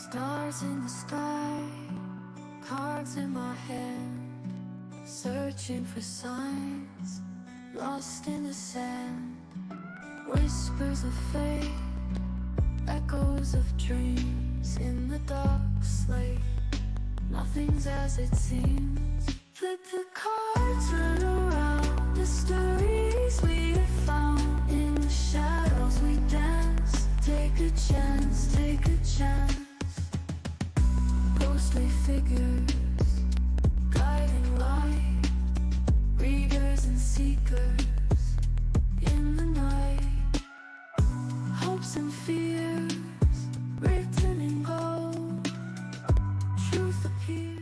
Stars in the sky, cards in my hand, searching for signs, lost in the sand. Whispers of fate, echoes of dreams in the dark slate. Nothing's as it seems. Flip the cards, run around. The stories we have found. In the shadows we dance. Take a chance, take a chance. Ghostly figures, guiding light. Readers and seekers in the night. Hopes and fears, written in gold. Truth appears.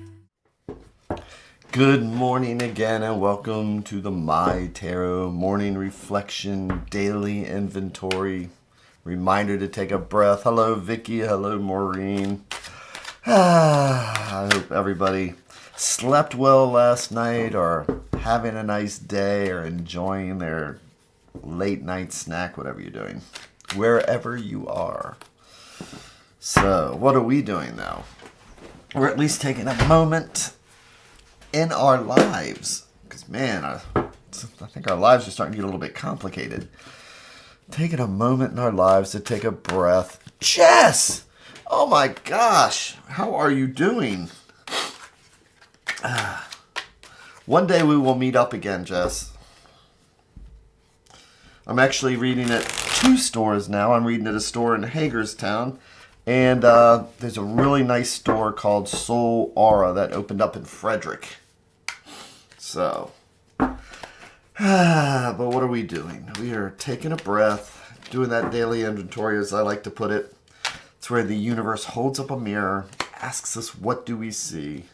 Good morning again, and welcome to the MyTarot Morning Reflection Daily Inventory. Reminder to take a breath. Hello, Vicky. Hello, Maureen. I hope everybody slept well last night, or having a nice day, or enjoying their late night snack, whatever you're doing, wherever you are. So, what are we doing now? We're at least taking a moment in our lives, because man, I think our lives are starting to get a little bit complicated. Taking a moment in our lives to take a breath. Jess! Oh my gosh, how are you doing? One day we will meet up again, Jess. I'm actually reading at 2 stores now. I'm reading at a store in Hagerstown. And there's a really nice store called Soul Aura that opened up in Frederick. So, but what are we doing? We are taking a breath, doing that daily inventory, as I like to put it. It's where the universe holds up a mirror, asks us what do we see,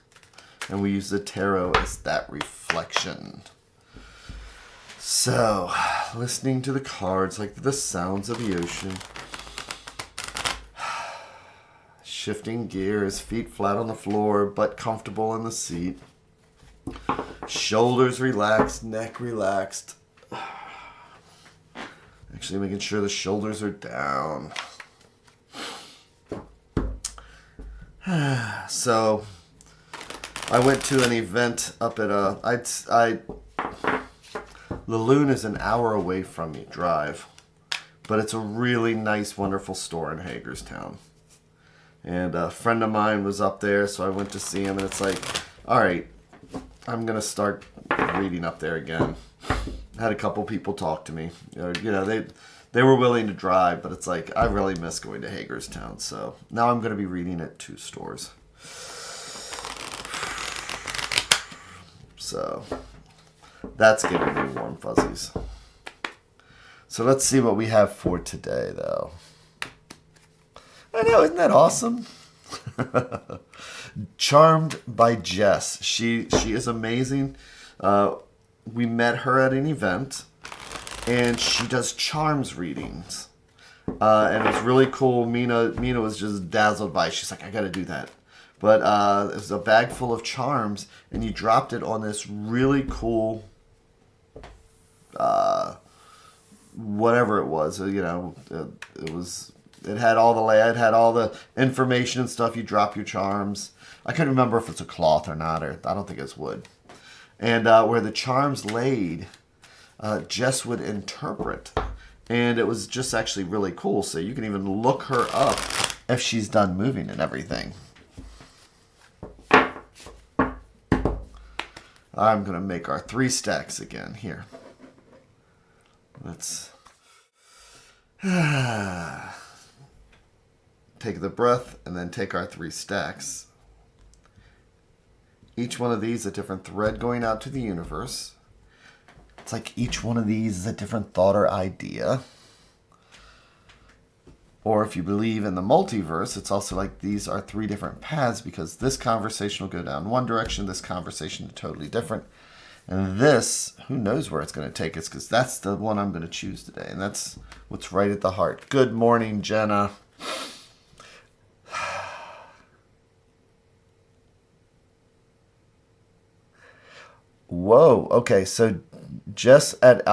and we use the tarot as that reflection. So, listening to the cards like the sounds of the ocean. Shifting gears, feet flat on the floor, butt comfortable in the seat. Shoulders relaxed, neck relaxed. Actually making sure the shoulders are down. So, I went to an event up at Laloon is an hour away from me, drive. But it's a really nice, wonderful store in Hagerstown. And a friend of mine was up there, so I went to see him, and it's like, alright, I'm going to start reading up there again. I had a couple people talk to me. You know, they were willing to drive, but it's like, I really miss going to Hagerstown. So now I'm going to be reading at 2 stores. So that's giving me warm fuzzies. So let's see what we have for today, though. I know, isn't that awesome? Charmed by Jess. She is amazing. We met her at an event, and she does charms readings. And it was really cool. Mina was just dazzled by it. She's like, I gotta do that. But it was a bag full of charms, and you dropped it on this really cool, whatever it was. You know, it had all the layout, it had all the information and stuff. You drop your charms. I can't remember if it's a cloth or not, or I don't think it's wood. And where the charms laid, Jess would interpret. And it was just actually really cool. So you can even look her up if she's done moving and everything. I'm going to make our 3 stacks again here. Let's take the breath and then take our 3 stacks. Each one of these is a different thread going out to the universe. It's like each one of these is a different thought or idea. Or if you believe in the multiverse, it's also like these are 3 different paths, because this conversation will go down one direction, this conversation is totally different. And this, who knows where it's going to take us, because that's the one I'm going to choose today. And that's what's right at the heart. Good morning, Jenna. Whoa, okay, so Jess at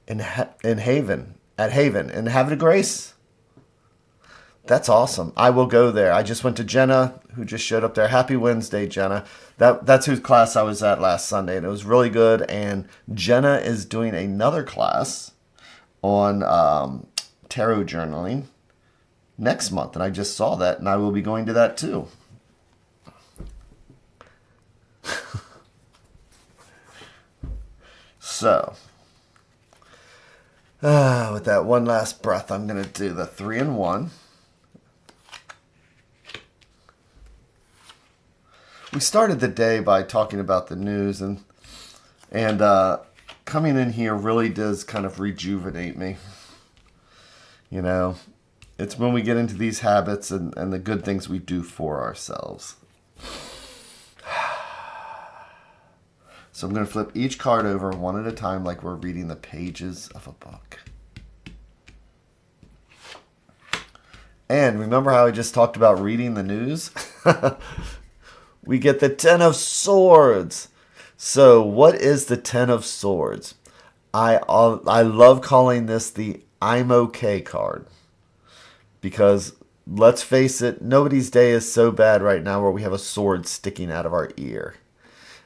in Haven, in Haven of Grace. That's awesome. I will go there. I just went to Jenna, who just showed up there. Happy Wednesday, Jenna. That's whose class I was at last Sunday, and it was really good. And Jenna is doing another class on tarot journaling next month, and I just saw that, and I will be going to that too. So, with that one last breath, I'm going to do the 3-in-1. We started the day by talking about the news, and coming in here really does kind of rejuvenate me. You know, it's when we get into these habits and the good things we do for ourselves. So I'm going to flip each card over one at a time like we're reading the pages of a book. And remember how I just talked about reading the news? We get the 10 of Swords. So what is the 10 of Swords? I love calling this the I'm okay card. Because let's face it, nobody's day is so bad right now where we have a sword sticking out of our ear.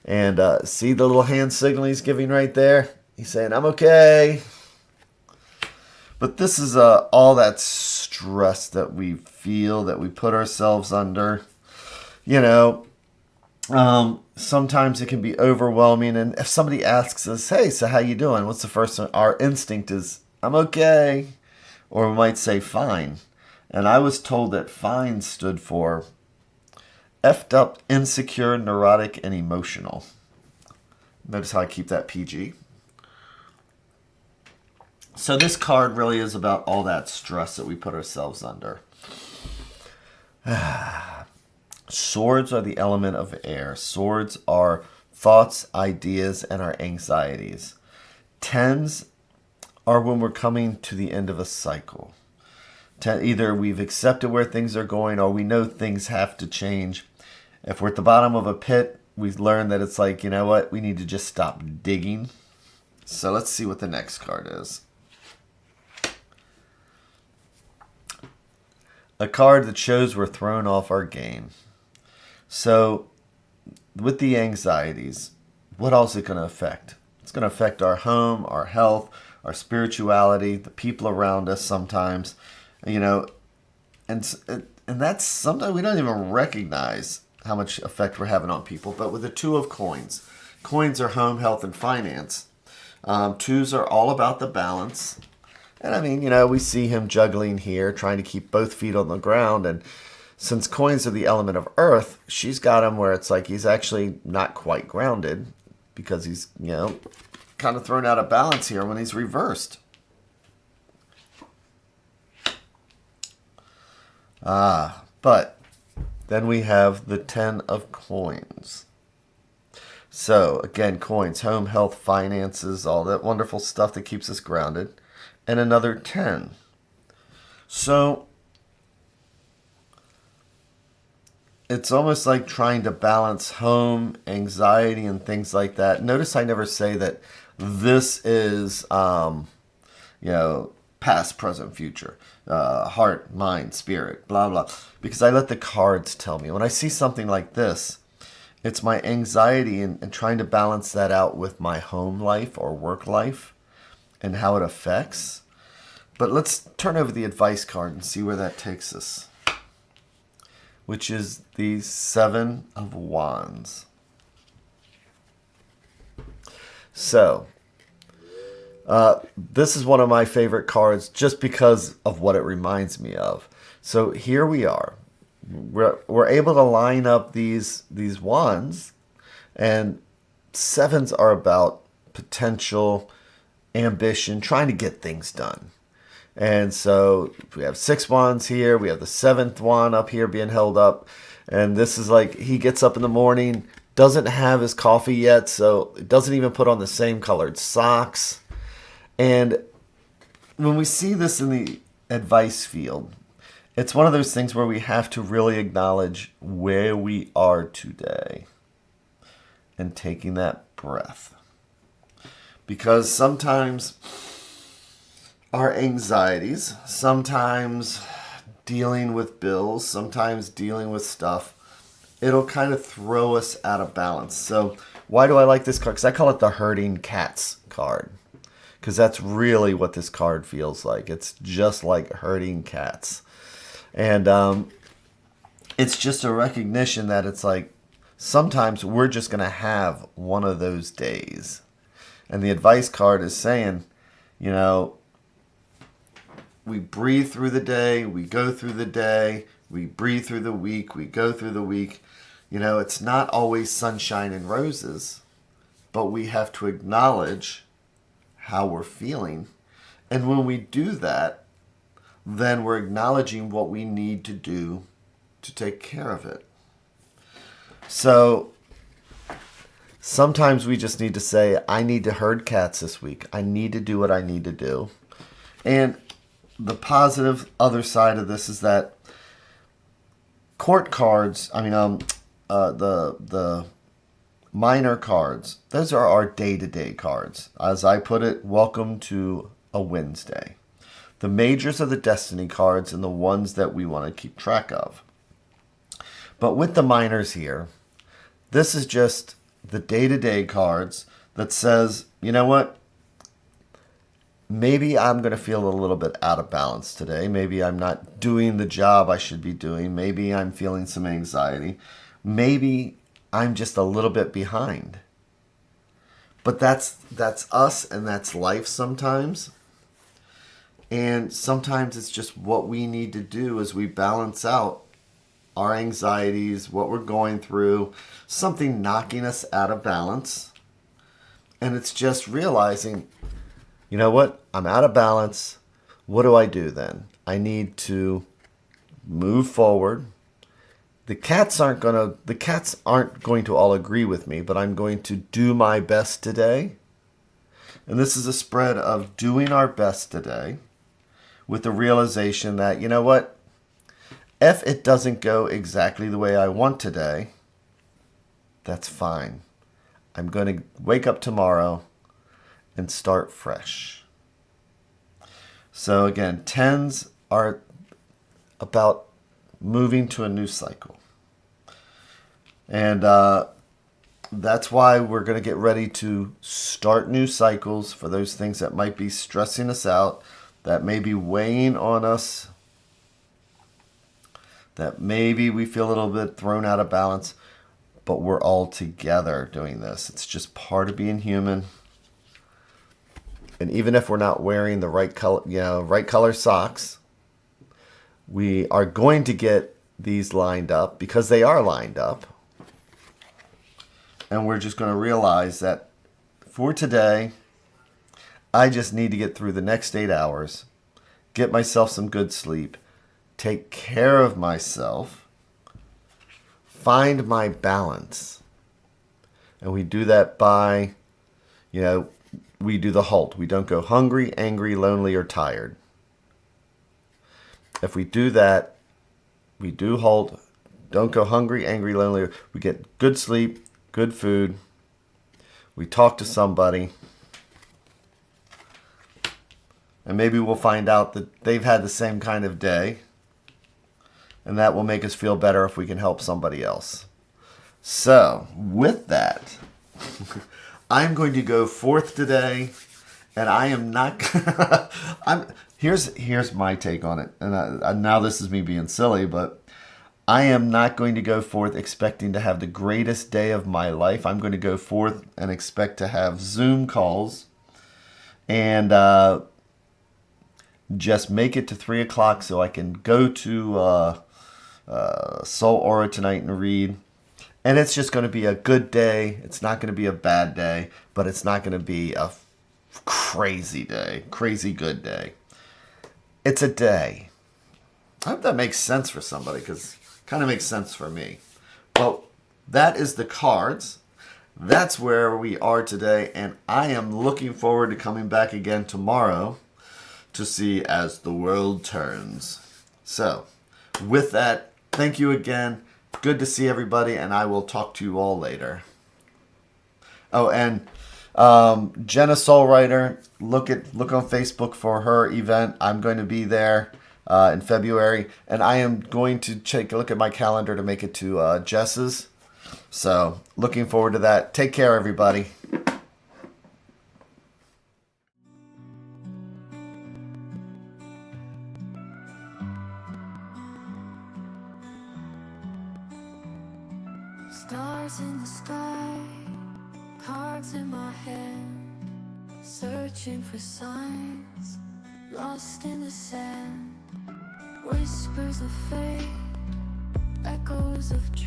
And see the little hand signal he's giving right there? He's saying, I'm okay. But this is all that stress that we feel, that we put ourselves under. You know, sometimes it can be overwhelming. And if somebody asks us, hey, so how you doing? What's the first one? Our instinct is, I'm okay. Or we might say, fine. And I was told that fine stood for effed up, insecure, neurotic, and emotional. Notice how I keep that PG. So this card really is about all that stress that we put ourselves under. Swords are the element of air. Swords are thoughts, ideas, and our anxieties. Tens are when we're coming to the end of a cycle. Either we've accepted where things are going or we know things have to change. If we're at the bottom of a pit, we've learned that it's like, you know what, we need to just stop digging. So let's see what the next card is. A card that shows we're thrown off our game. So with the anxieties, what else is it going to affect? It's going to affect our home, our health, our spirituality, the people around us sometimes. You know, and that's sometimes we don't even recognize how much effect we're having on people. But with the 2 of coins, coins are home, health, and finance. 2s are all about the balance. And I mean, you know, we see him juggling here, trying to keep both feet on the ground. And since coins are the element of earth, she's got him where it's like he's actually not quite grounded because he's, you know, kind of thrown out of balance here when he's reversed. But then we have the 10 of coins. So again, coins, home, health, finances, all that wonderful stuff that keeps us grounded. And another 10. So it's almost like trying to balance home, anxiety, and things like that. Notice I never say that this is, you know, past, present, future, heart, mind, spirit, blah, blah. Because I let the cards tell me. When I see something like this, it's my anxiety and trying to balance that out with my home life or work life and how it affects. But let's turn over the advice card and see where that takes us, which is the 7 of Wands. So, this is one of my favorite cards just because of what it reminds me of. So here we are. We're able to line up these wands, and 7s are about potential, ambition, trying to get things done. And so we have 6 wands here. We have the 7th wand up here being held up. And this is like he gets up in the morning, doesn't have his coffee yet, so doesn't even put on the same colored socks. And when we see this in the advice field, it's one of those things where we have to really acknowledge where we are today and taking that breath. Because sometimes our anxieties, sometimes dealing with bills, sometimes dealing with stuff, it'll kind of throw us out of balance. So why do I like this card? Because I call it the herding cats card. Because that's really what this card feels like. It's just like herding cats. And it's just a recognition that it's like sometimes we're just going to have one of those days. And the advice card is saying, you know, we breathe through the day, we go through the day, we breathe through the week, we go through the week. You know, it's not always sunshine and roses, but we have to acknowledge how we're feeling. And when we do that, then we're acknowledging what we need to do to take care of it. So sometimes we just need to say, I need to herd cats this week. I need to do what I need to do. And the positive other side of this is that court cards, the minor cards, those are our day-to-day cards. As I put it, welcome to a Wednesday. The majors are the destiny cards and the ones that we want to keep track of. But with the minors here, this is just the day-to-day cards that says, you know what? Maybe I'm going to feel a little bit out of balance today. Maybe I'm not doing the job I should be doing. Maybe I'm feeling some anxiety. Maybe I'm just a little bit behind. But that's us and that's life sometimes. And sometimes it's just what we need to do as we balance out our anxieties, what we're going through, something knocking us out of balance. And it's just realizing, you know what? I'm out of balance. What do I do then? I need to move forward. The cats aren't going to all agree with me, but I'm going to do my best today. And this is a spread of doing our best today with the realization that, you know what? If it doesn't go exactly the way I want today, that's fine. I'm going to wake up tomorrow and start fresh. So again, 10s are about moving to a new cycle. And that's why we're going to get ready to start new cycles for those things that might be stressing us out, that may be weighing on us, that maybe we feel a little bit thrown out of balance, but we're all together doing this. It's just part of being human. And even if we're not wearing the right color socks, we are going to get these lined up because they are lined up. And we're just going to realize that for today, I just need to get through the next 8 hours, get myself some good sleep, take care of myself, find my balance. And we do that by, we do the halt. We don't go hungry, angry, lonely, or tired. If we do that, we do halt, don't go hungry, angry, lonely. We get good sleep, good food. We talk to somebody. And maybe we'll find out that they've had the same kind of day. And that will make us feel better if we can help somebody else. So, with that, I'm going to go forth today, and I am not. Here's my take on it, and now this is me being silly, but I am not going to go forth expecting to have the greatest day of my life. I'm going to go forth and expect to have Zoom calls, and just make it to 3 o'clock so I can go to Soul Aura tonight and read. And it's just going to be a good day. It's not going to be a bad day, but it's not going to be a crazy day, crazy good day. It's a day. I hope that makes sense for somebody, because it kind of makes sense for me. Well, that is the cards. That's where we are today, and I am looking forward to coming back again tomorrow to see as the world turns. So, with that, thank you again. Good to see everybody, and I will talk to you all later. Oh, and Jenna Soulwriter, look on Facebook for her event. I'm going to be there in February, and I am going to take a look at my calendar to make it to Jess's. So looking forward to that. Take care, everybody. Stars in the sky, cards in my hand, searching for signs, lost in the sand, whispers of fate, echoes of dreams.